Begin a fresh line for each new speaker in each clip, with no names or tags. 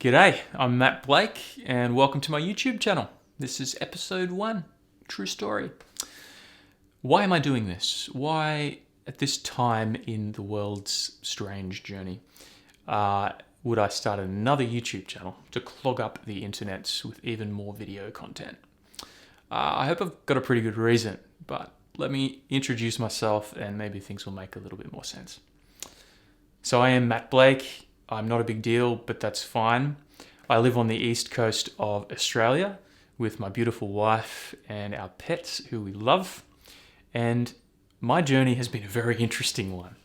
G'day, I'm Matt Blake and welcome to my YouTube channel. This is episode 1, True Story. Why am I doing this? Why at this time in the world's strange journey would I start another YouTube channel to clog up the internets with even more video content? I hope I've got a pretty good reason, but let me introduce myself and maybe things will make a little bit more sense. So I am Matt Blake. I'm not a big deal, but that's fine. I live on the east coast of Australia with my beautiful wife and our pets who we love. And my journey has been a very interesting one.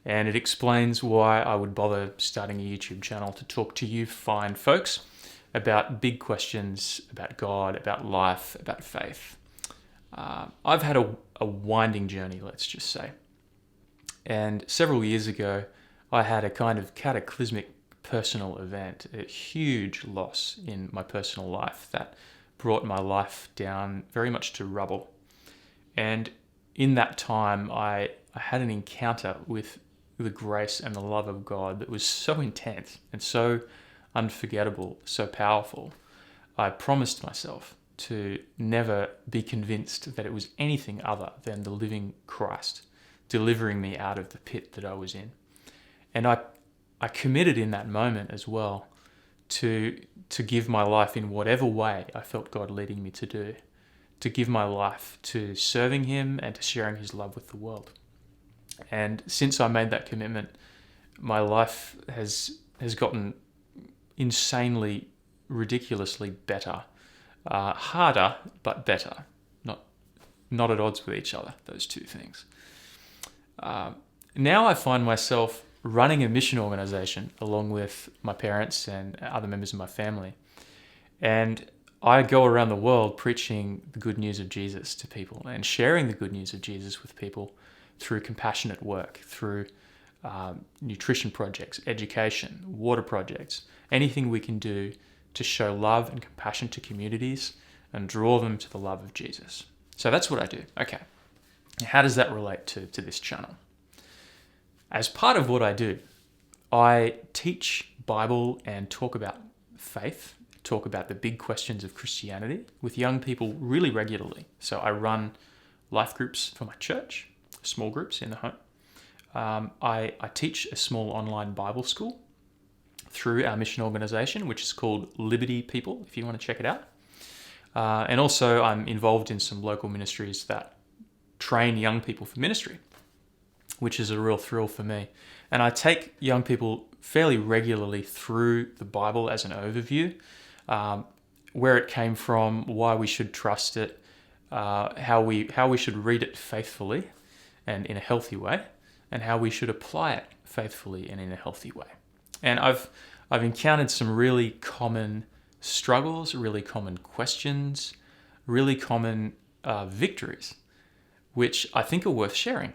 And it explains why I would bother starting a YouTube channel to talk to you fine folks about big questions about God, about life, about faith. I've had a winding journey, let's just say. And several years ago, I had a kind of cataclysmic personal event, a huge loss in my personal life that brought my life down very much to rubble. And in that time, I had an encounter with the grace and the love of God that was so intense and so unforgettable, so powerful. I promised myself to never be convinced that it was anything other than the living Christ delivering me out of the pit that I was in. And I committed in that moment as well to give my life in whatever way I felt God leading me to do, to give my life to serving Him and to sharing His love with the world. And since I made that commitment, my life has gotten insanely, ridiculously better, harder but better, not at odds with each other. Those two things. Now I find myself running a mission organization along with my parents and other members of my family. And I go around the world preaching the good news of Jesus to people and sharing the good news of Jesus with people through compassionate work, through nutrition projects, education, water projects, anything we can do to show love and compassion to communities and draw them to the love of Jesus. So that's what I do. Okay. How does that relate to this channel? As part of what I do, I teach Bible and talk about faith, talk about the big questions of Christianity with young people really regularly. So I run life groups for my church, small groups in the home. I teach a small online Bible school through our mission organization, which is called Liberty People, if you want to check it out. And also I'm involved in some local ministries that train young people for ministry, which is a real thrill for me. And I take young people fairly regularly through the Bible as an overview, where it came from, why we should trust it, how we should read it faithfully and in a healthy way, and how we should apply it faithfully and in a healthy way. And I've encountered some really common struggles, really common questions, really common victories, which I think are worth sharing.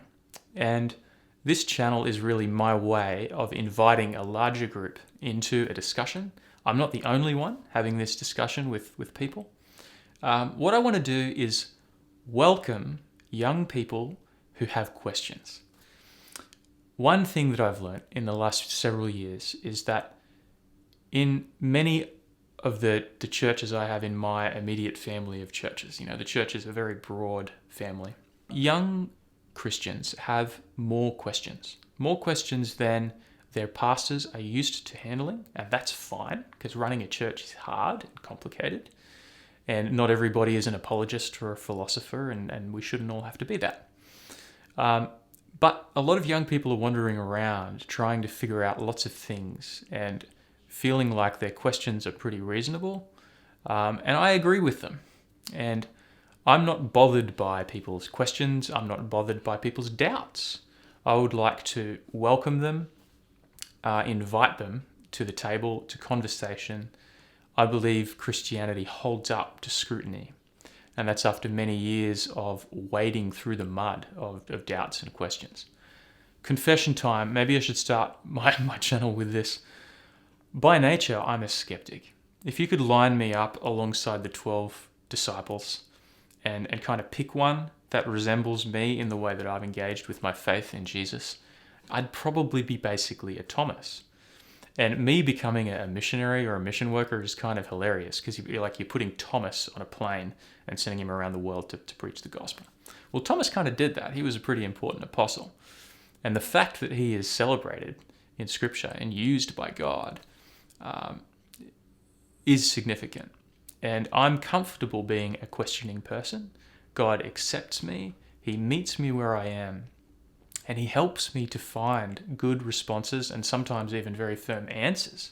And this channel is really my way of inviting a larger group into a discussion. I'm not the only one having this discussion with people. What I want to do is welcome young people who have questions. One thing that I've learned in the last several years is that in many of the churches I have in my immediate family of churches, the church is a very broad family, young Christians have more questions than their pastors are used to handling. And that's fine, because running a church is hard and complicated. And not everybody is an apologist or a philosopher, and we shouldn't all have to be that. But a lot of young people are wandering around trying to figure out lots of things and feeling like their questions are pretty reasonable. And I agree with them. And I'm not bothered by people's questions. I'm not bothered by people's doubts. I would like to welcome them, invite them to the table, to conversation. I believe Christianity holds up to scrutiny. And that's after many years of wading through the mud of doubts and questions. Confession time. Maybe I should start my channel with this. By nature, I'm a skeptic. If you could line me up alongside the 12 disciples and kind of pick one that resembles me in the way that I've engaged with my faith in Jesus, I'd probably be basically a Thomas. And me becoming a missionary or a mission worker is kind of hilarious because you're putting Thomas on a plane and sending him around the world to preach the gospel. Well, Thomas kind of did that. He was a pretty important apostle. And the fact that he is celebrated in Scripture and used by God is significant. And I'm comfortable being a questioning person. God accepts me. He meets me where I am. And he helps me to find good responses and sometimes even very firm answers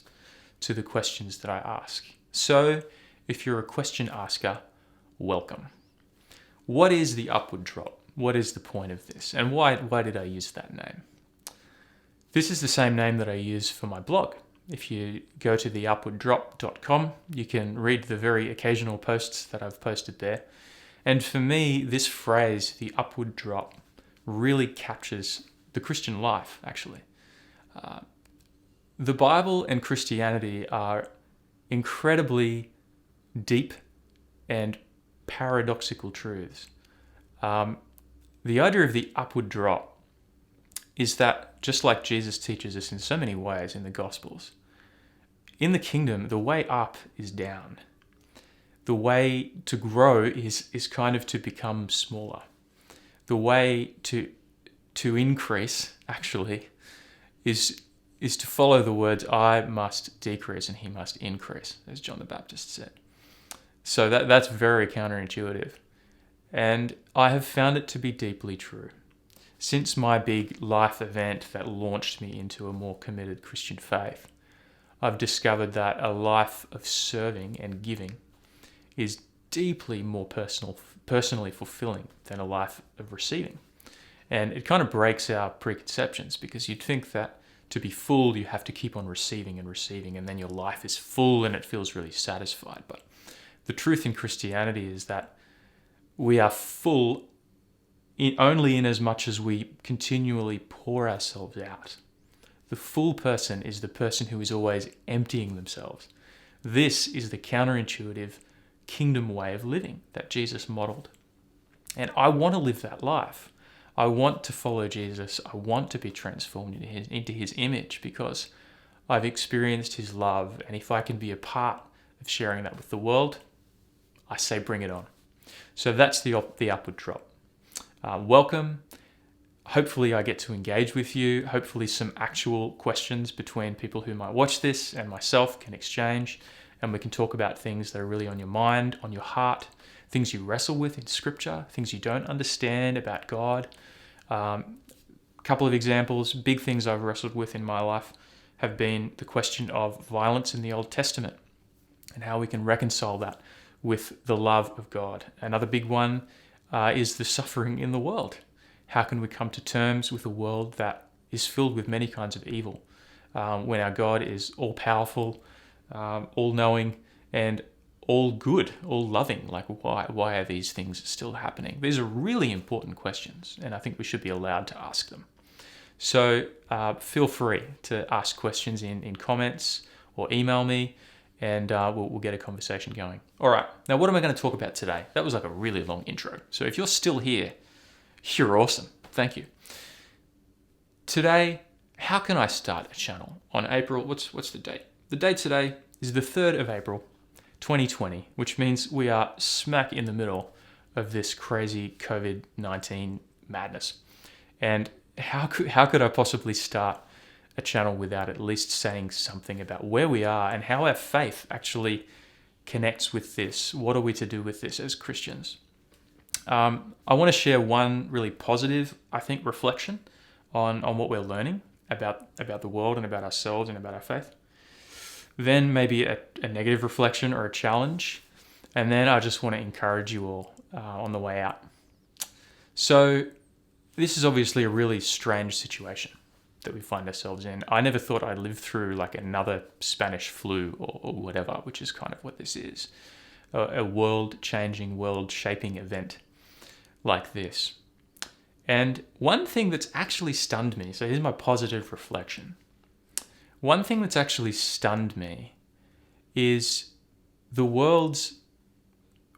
to the questions that I ask. So, if you're a question asker, welcome. What is the upward drop? What is the point of this? And why did I use that name? This is the same name that I use for my blog. If you go to theupwarddrop.com, you can read the very occasional posts that I've posted there. And for me, this phrase, the upward drop, really captures the Christian life, actually. The Bible and Christianity are incredibly deep and paradoxical truths. The idea of the upward drop is that, just like Jesus teaches us in so many ways in the Gospels, in the kingdom, the way up is down. The way to grow is kind of to become smaller. The way to increase, actually, is to follow the words, I must decrease and he must increase, as John the Baptist said. So that's very counterintuitive. And I have found it to be deeply true. Since my big life event that launched me into a more committed Christian faith, I've discovered that a life of serving and giving is deeply more personally fulfilling than a life of receiving. And it kind of breaks our preconceptions, because you'd think that to be full, you have to keep on receiving and receiving, and then your life is full and it feels really satisfied. But the truth in Christianity is that we are full only in as much as we continually pour ourselves out. The full person is the person who is always emptying themselves. This is the counterintuitive kingdom way of living that Jesus modeled. And I want to live that life. I want to follow Jesus. I want to be transformed into his image, because I've experienced his love. And if I can be a part of sharing that with the world, I say bring it on. So that's the upward drop. Welcome. Hopefully I get to engage with you. Hopefully some actual questions between people who might watch this and myself can exchange, and we can talk about things that are really on your mind, on your heart, things you wrestle with in Scripture, things you don't understand about God. A couple of examples, big things I've wrestled with in my life have been the question of violence in the Old Testament and how we can reconcile that with the love of God. Another big one is the suffering in the world. How can we come to terms with a world that is filled with many kinds of evil when our God is all-powerful, all-knowing, and all good, all loving? Like, why are these things still happening? These are really important questions, and I think we should be allowed to ask them. So feel free to ask questions in comments or email me, and we'll get a conversation going. All right, now what am I going to talk about today? That was like a really long intro. So if you're still here, you're awesome. Thank you. Today, how can I start a channel on April? What's the date? The date today is the 3rd of April, 2020, which means we are smack in the middle of this crazy COVID-19 madness. And how could I possibly start a channel without at least saying something about where we are and how our faith actually connects with this? What are we to do with this as Christians? I want to share one really positive, I think, reflection on what we're learning about the world and about ourselves and about our faith. Then maybe a negative reflection or a challenge. And then I just want to encourage you all on the way out. So this is obviously a really strange situation that we find ourselves in. I never thought I'd live through like another Spanish flu or whatever, which is kind of what this is. A world-changing, world-shaping event like this. And one thing that's actually stunned me, so here's my positive reflection. One thing that's actually stunned me is the world's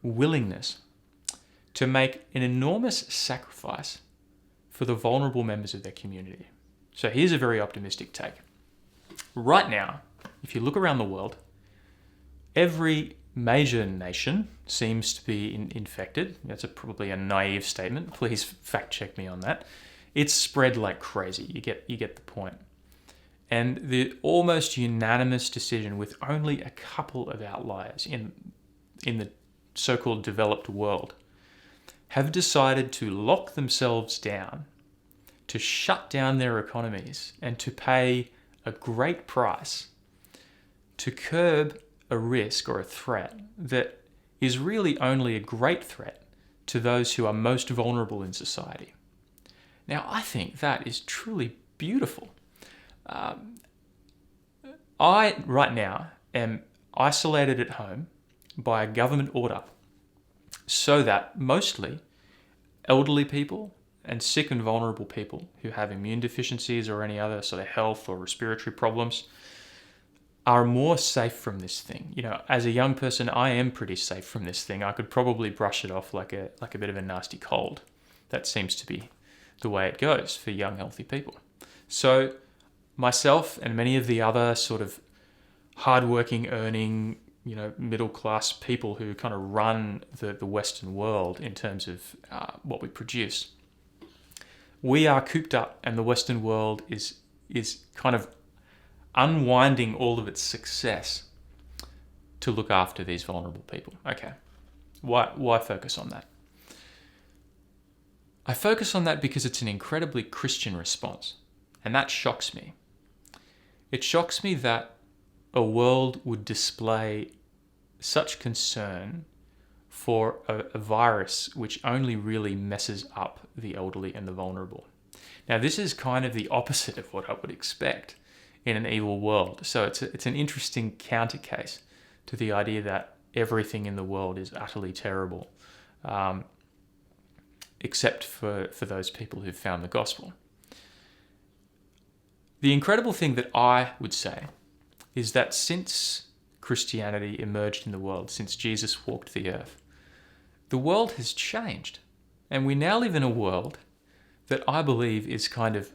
willingness to make an enormous sacrifice for the vulnerable members of their community. So here's a very optimistic take. Right now, if you look around the world, every major nation seems to be infected. That's probably a naive statement. Please fact check me on that. It's spread like crazy. You get the point. And the almost unanimous decision, with only a couple of outliers in the so-called developed world, have decided to lock themselves down, to shut down their economies, and to pay a great price to curb a risk or a threat that is really only a great threat to those who are most vulnerable in society. Now, I think that is truly beautiful. I, right now, am isolated at home by a government order so that mostly elderly people and sick and vulnerable people who have immune deficiencies or any other sort of health or respiratory problems are more safe from this thing. You know, as a young person, I am pretty safe from this thing. I could probably brush it off like a bit of a nasty cold. That seems to be the way it goes for young, healthy people. So myself and many of the other sort of hardworking, earning, middle-class people who kind of run the Western world in terms of what we produce, we are cooped up, and the Western world is kind of unwinding all of its success to look after these vulnerable people. Okay, why focus on that? I focus on that because it's an incredibly Christian response, and that shocks me. It shocks me that a world would display such concern for a virus which only really messes up the elderly and the vulnerable. Now, this is kind of the opposite of what I would expect in an evil world. So it's an interesting counter case to the idea that everything in the world is utterly terrible, except for those people who've found the gospel. The incredible thing that I would say is that since Christianity emerged in the world, since Jesus walked the earth, the world has changed. And we now live in a world that I believe is kind of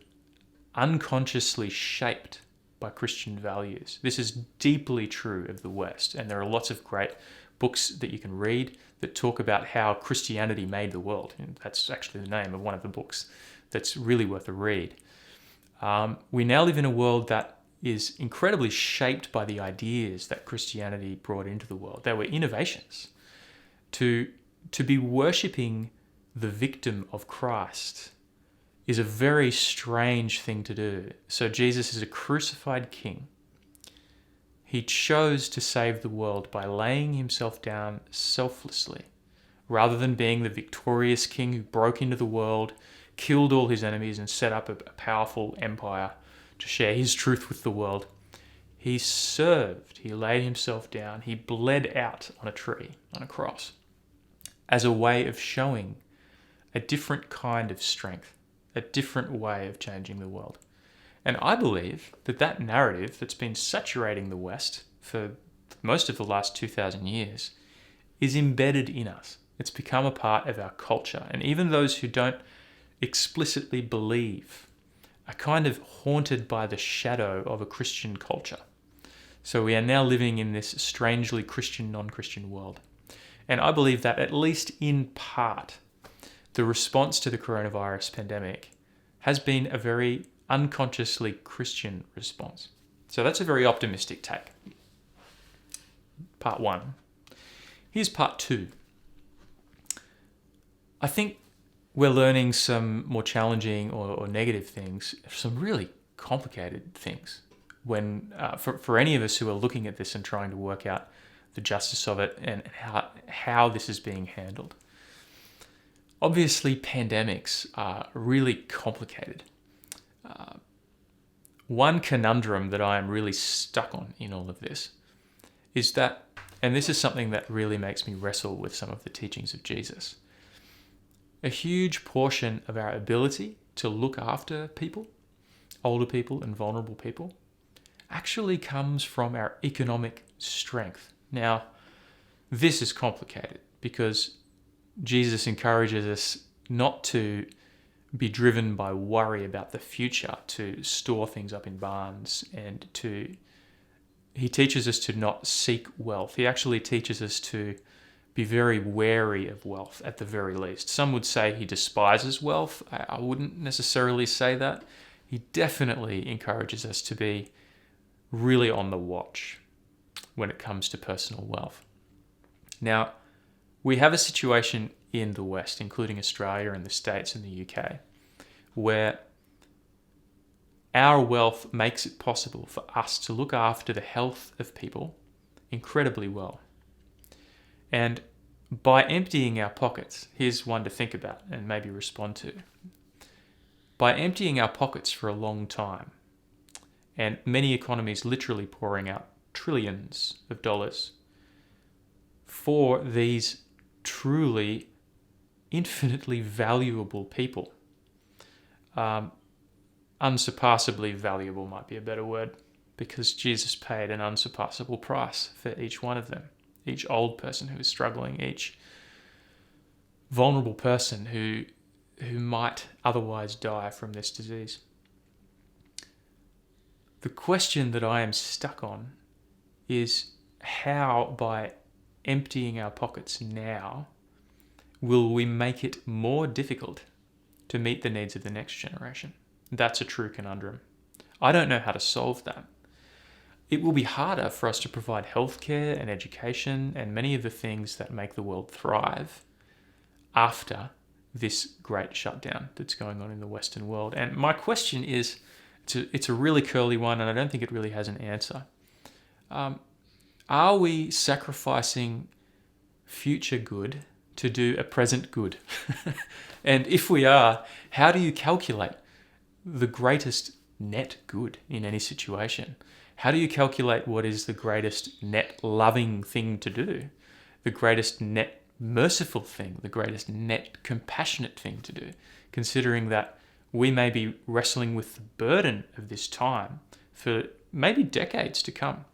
unconsciously shaped by Christian values. This is deeply true of the West, and there are lots of great books that you can read that talk about how Christianity made the world. And that's actually the name of one of the books that's really worth a read. We now live in a world that is incredibly shaped by the ideas that Christianity brought into the world. They were innovations. To be worshipping the victim of Christ is a very strange thing to do. So Jesus is a crucified king. He chose to save the world by laying himself down selflessly, rather than being the victorious king who broke into the world, killed all his enemies, and set up a powerful empire to share his truth with the world. He served, he laid himself down, he bled out on a tree, on a cross, as a way of showing a different kind of strength, a different way of changing the world. And I believe that narrative that's been saturating the West for most of the last 2,000 years is embedded in us. It's become a part of our culture. And even those who don't explicitly believe are kind of haunted by the shadow of a Christian culture. So we are now living in this strangely Christian, non-Christian world. And I believe that at least in part, the response to the coronavirus pandemic has been a very unconsciously Christian response. So that's a very optimistic take. Part one. Here's part two. I think we're learning some more challenging or negative things, some really complicated things. When for any of us who are looking at this and trying to work out the justice of it and how this is being handled. Obviously, pandemics are really complicated. One conundrum that I am really stuck on in all of this is that, and this is something that really makes me wrestle with some of the teachings of Jesus, a huge portion of our ability to look after people, older people and vulnerable people, actually comes from our economic strength. Now, this is complicated because Jesus encourages us not to be driven by worry about the future to store things up in barns, and he teaches us to not seek wealth. He actually teaches us to be very wary of wealth at the very least. Some would say he despises wealth. I wouldn't necessarily say that. He definitely encourages us to be really on the watch when it comes to personal wealth. Now, we have a situation in the West, including Australia and the States and the UK, where our wealth makes it possible for us to look after the health of people incredibly well. And by emptying our pockets, here's one to think about and maybe respond to. By emptying our pockets for a long time, and many economies literally pouring out trillions of dollars for these truly infinitely valuable people. Unsurpassably valuable might be a better word, because Jesus paid an unsurpassable price for each one of them. Each old person who is struggling, each vulnerable person who might otherwise die from this disease. The question that I am stuck on is how, by emptying our pockets now, will we make it more difficult to meet the needs of the next generation? That's a true conundrum. I don't know how to solve that. It will be harder for us to provide healthcare and education and many of the things that make the world thrive after this great shutdown that's going on in the Western world. And my question is, it's a really curly one, and I don't think it really has an answer. Are we sacrificing future good to do a present good? And if we are, how do you calculate the greatest net good in any situation? How do you calculate what is the greatest net loving thing to do? The greatest net merciful thing, the greatest net compassionate thing to do, considering that we may be wrestling with the burden of this time for maybe decades to come.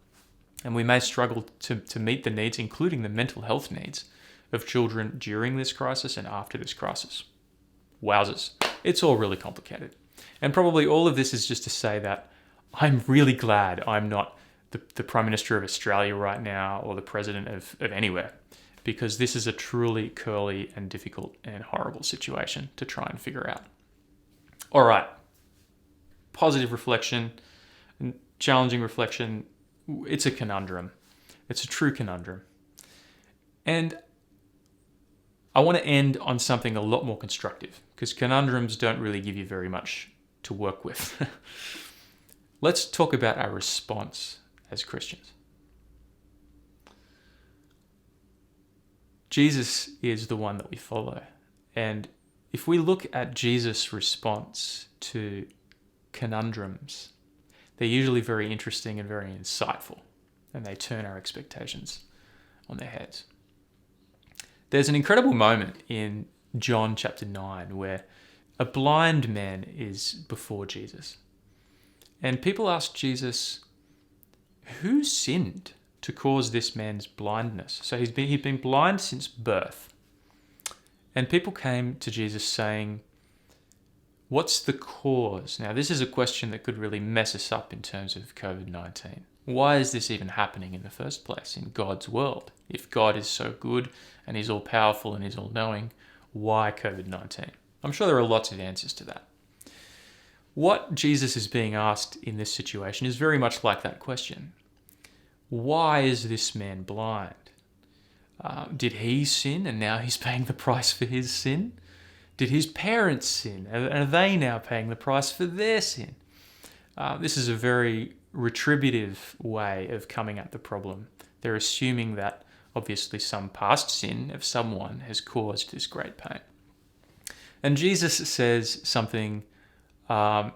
And we may struggle to meet the needs, including the mental health needs of children during this crisis and after this crisis. Wowzers. It's all really complicated. And probably all of this is just to say that I'm really glad I'm not the Prime Minister of Australia right now or the President of anywhere, because this is a truly curly and difficult and horrible situation to try and figure out. All right. Positive reflection, challenging reflection. It's a conundrum. It's a true conundrum. And I want to end on something a lot more constructive, because conundrums don't really give you very much to work with. Let's talk about our response as Christians. Jesus is the one that we follow. And if we look at Jesus' response to conundrums, they're usually very interesting and very insightful, and they turn our expectations on their heads. There's an incredible moment in John chapter 9 where a blind man is before Jesus. And people ask Jesus, who sinned to cause this man's blindness? So he'd been blind since birth. And people came to Jesus saying, what's the cause? Now, this is a question that could really mess us up in terms of COVID-19. Why is this even happening in the first place in God's world? If God is so good and he's all powerful and he's all knowing, why COVID-19? I'm sure there are lots of answers to that. What Jesus is being asked in this situation is very much like that question. Why is this man blind? Did he sin and now he's paying the price for his sin? Did his parents sin? Are they now paying the price for their sin? This is a very retributive way of coming at the problem. They're assuming that obviously some past sin of someone has caused this great pain. And Jesus says something that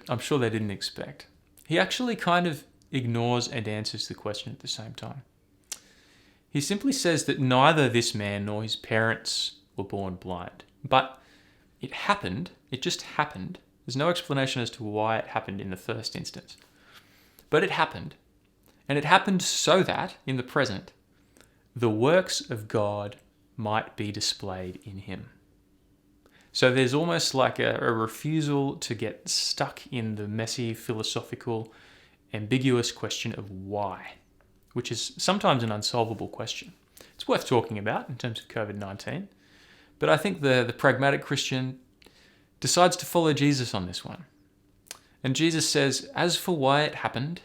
I'm sure they didn't expect. He actually kind of ignores and answers the question at the same time. He simply says that neither this man nor his parents were born blind. But it happened. It just happened. There's no explanation as to why it happened in the first instance. But it happened. And it happened so that, in the present, the works of God might be displayed in him. So there's almost like a refusal to get stuck in the messy, philosophical, ambiguous question of why, which is sometimes an unsolvable question. It's worth talking about in terms of COVID-19, but I think the pragmatic Christian decides to follow Jesus on this one. And Jesus says, as for why it happened,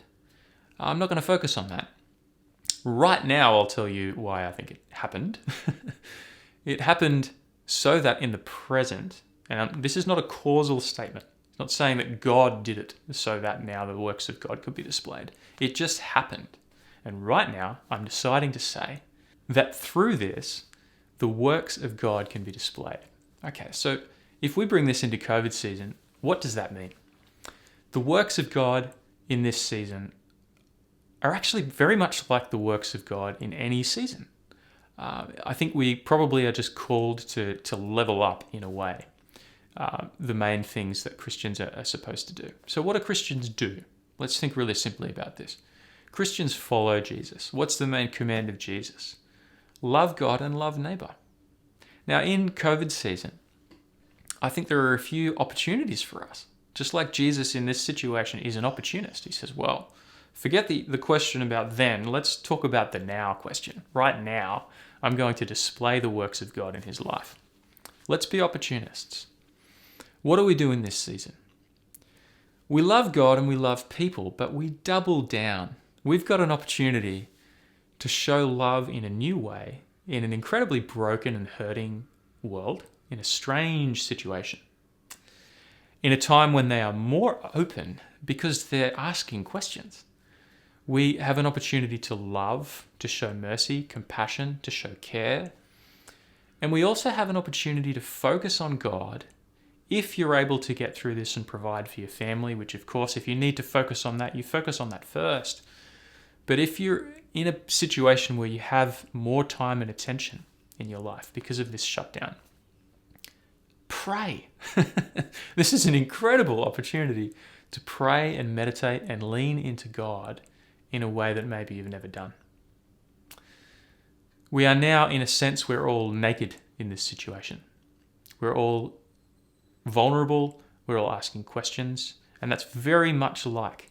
I'm not going to focus on that. Right now, I'll tell you why I think it happened. It happened so that in the present, and this is not a causal statement, it's not saying that God did it so that now the works of God could be displayed. It just happened. And right now, I'm deciding to say that through this, the works of God can be displayed. Okay, so if we bring this into COVID season, what does that mean? The works of God in this season are actually very much like the works of God in any season. I think we probably are just called to level up in a way the main things that Christians are supposed to do. So what do Christians do? Let's think really simply about this. Christians follow Jesus. What's the main command of Jesus? Love God and love neighbor. Now in COVID season, I think there are a few opportunities for us. Just like Jesus in this situation is an opportunist. He says, well, forget the question about then. Let's talk about the now question. Right now, I'm going to display the works of God in his life. Let's be opportunists. What do we do in this season? We love God and we love people, but we double down. We've got an opportunity to show love in a new way in an incredibly broken and hurting world, in a strange situation. In a time when they are more open because they're asking questions. We have an opportunity to love, to show mercy, compassion, to show care. And we also have an opportunity to focus on God if you're able to get through this and provide for your family, which of course, if you need to focus on that, you focus on that first. But if you're in a situation where you have more time and attention in your life because of this shutdown, pray. This is an incredible opportunity to pray and meditate and lean into God in a way that maybe you've never done. We are now, in a sense, we're all naked in this situation. We're all vulnerable, we're all asking questions, and that's very much like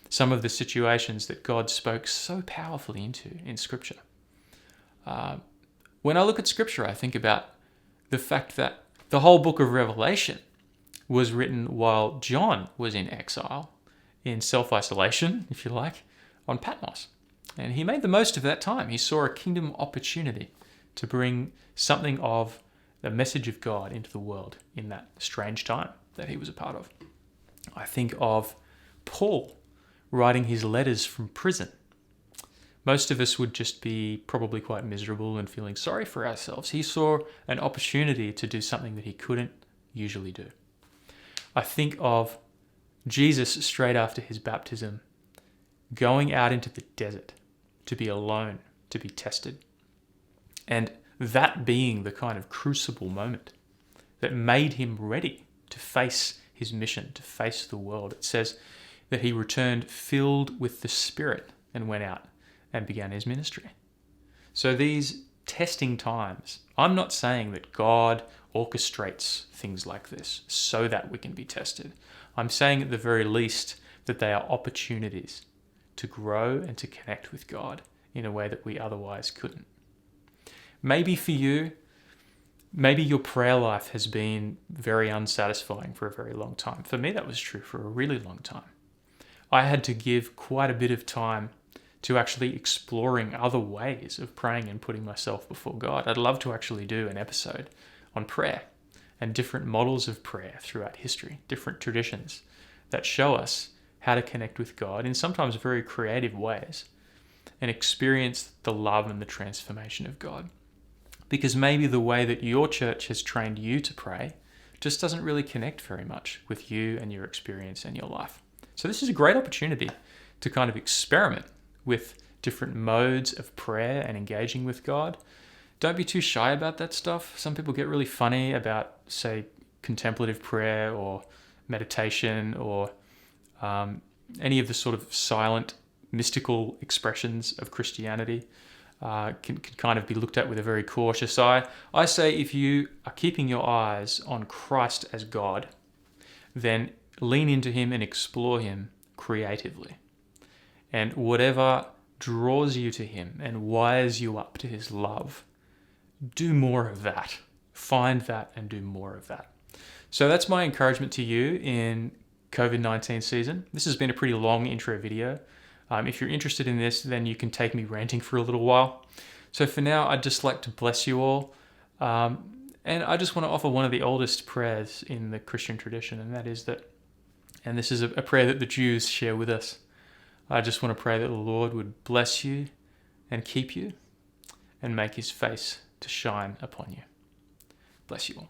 some of the situations that God spoke so powerfully into in Scripture. When I look at Scripture, I think about the fact that the whole book of Revelation was written while John was in exile, in self-isolation, if you like, on Patmos. And he made the most of that time. He saw a kingdom opportunity to bring something of the message of God into the world in that strange time that he was a part of. I think of Paul writing his letters from prison. Most of us would just be probably quite miserable and feeling sorry for ourselves. He saw an opportunity to do something that he couldn't usually do. I think of Jesus straight after his baptism going out into the desert to be alone, to be tested. And that being the kind of crucible moment that made him ready to face his mission, to face the world. It says that he returned filled with the Spirit and went out and began his ministry. So these testing times, I'm not saying that God orchestrates things like this so that we can be tested. I'm saying at the very least that they are opportunities to grow and to connect with God in a way that we otherwise couldn't. Maybe for you, maybe your prayer life has been very unsatisfying for a very long time. For me, that was true for a really long time. I had to give quite a bit of time to actually exploring other ways of praying and putting myself before God. I'd love to actually do an episode on prayer and different models of prayer throughout history, different traditions that show us how to connect with God in sometimes very creative ways and experience the love and the transformation of God. Because maybe the way that your church has trained you to pray just doesn't really connect very much with you and your experience and your life. So this is a great opportunity to kind of experiment with different modes of prayer and engaging with God. Don't be too shy about that stuff. Some people get really funny about, say, contemplative prayer or meditation or any of the sort of silent, mystical expressions of Christianity. can kind of be looked at with a very cautious eye. I say if you are keeping your eyes on Christ as God, then lean into him and explore him creatively. And whatever draws you to him and wires you up to his love, do more of that. Find that and do more of that. So that's my encouragement to you in COVID-19 season. This has been a pretty long intro video. If you're interested in this, then you can take me ranting for a little while. So for now, I'd just like to bless you all. And I just want to offer one of the oldest prayers in the Christian tradition, and that is that, and this is a prayer that the Jews share with us. I just want to pray that the Lord would bless you and keep you and make his face to shine upon you. Bless you all.